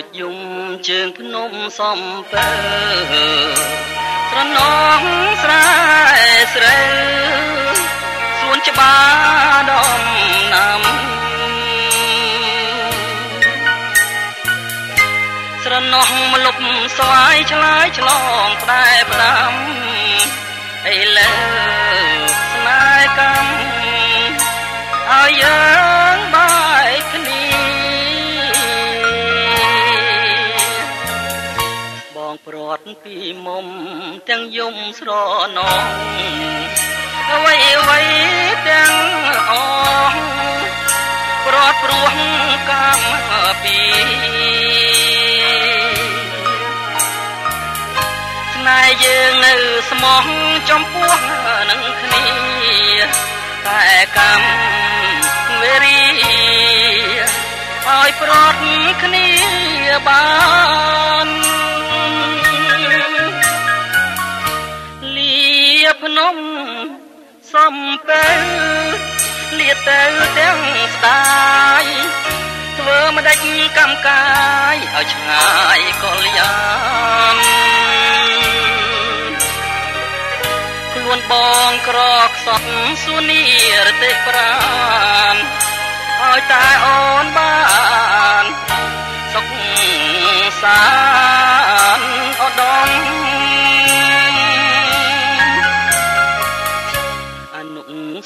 ចយំជើងភ្នំសំពើស្រណងស្រែស្រូវសួនច្បារដំណាំស្រណោះម្លប់ស្វាយឆ្លើយឆ្លងផ្ដែផ្ដាំឥឡូវស្នេហ៍កម្មឲ្យយើងបាយគ្នាបងព្រាត់ពីមុំទាំងយំស្រណងអ្វីអ្វីទាំងអស់ព្រាត់ព្រោះកម្មពីស្នេហ៍យើងនៅស្មោះចំពោះនឹងគ្នាតែកម្មវេរីឲ្យព្រាត់គ្នាបានលាភ្នំសំពៅលាទៅទាំងស្ដាយធ្វើមិនដេចកម្មកាយឲ្យឆ្ងាយកលយានខ្លួនបងក្រខ្សត់សួននីរទេសប្រានឲ្យតែអូនបានសុខសាន្តឧត្តមអនុ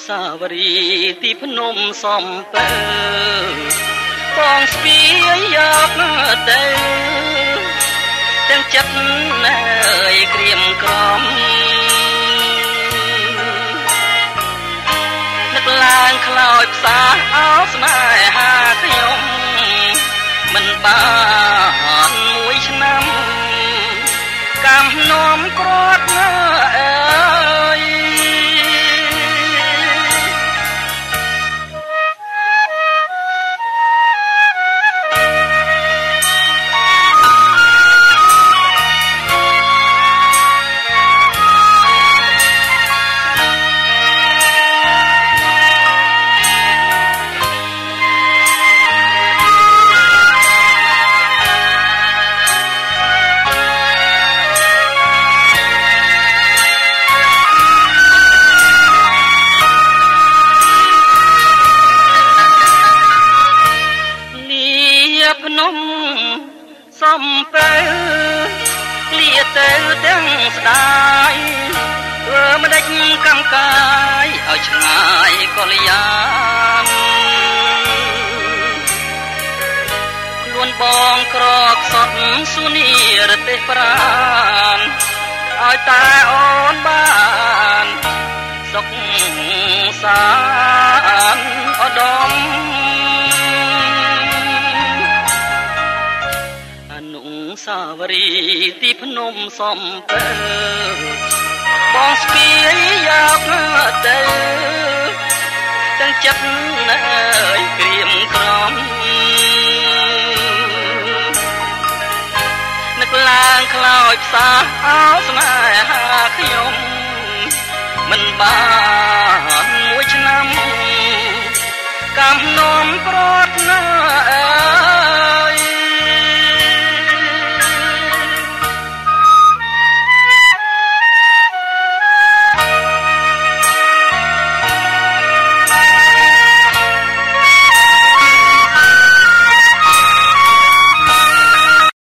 សាវរីយ៍ទីភ្នំសំពើបងស្ពាយយកទៅទាំងចិត្តណើយក្រៀមក្រំឡើងខ្លោចផ្សាអោស្នេហាខ្ញុំមិនបានមួយឆ្នាំកម្មនាំក្រាត់អើយភ្នំសំពៅលាទៅទាំងស្ដាយធ្វើមិនដេចកម្មកាយឲ្យឆ្ងាយកលយានខ្លួនបងក្រខ្សត់សួននីរទេសប្រានឲ្យតែអូនបានសុខសាន្តឧត្តមសាវរីយ៍ទីភ្នំសំពើបងស្ពាយយកទៅទាំងចិត្តណើយក្រៀមក្រំនឹកឡើងខ្លោចផ្សាអោស្នេហាខ្ញុំមិនបានមួយឆ្នាំកម្មនាំប្រ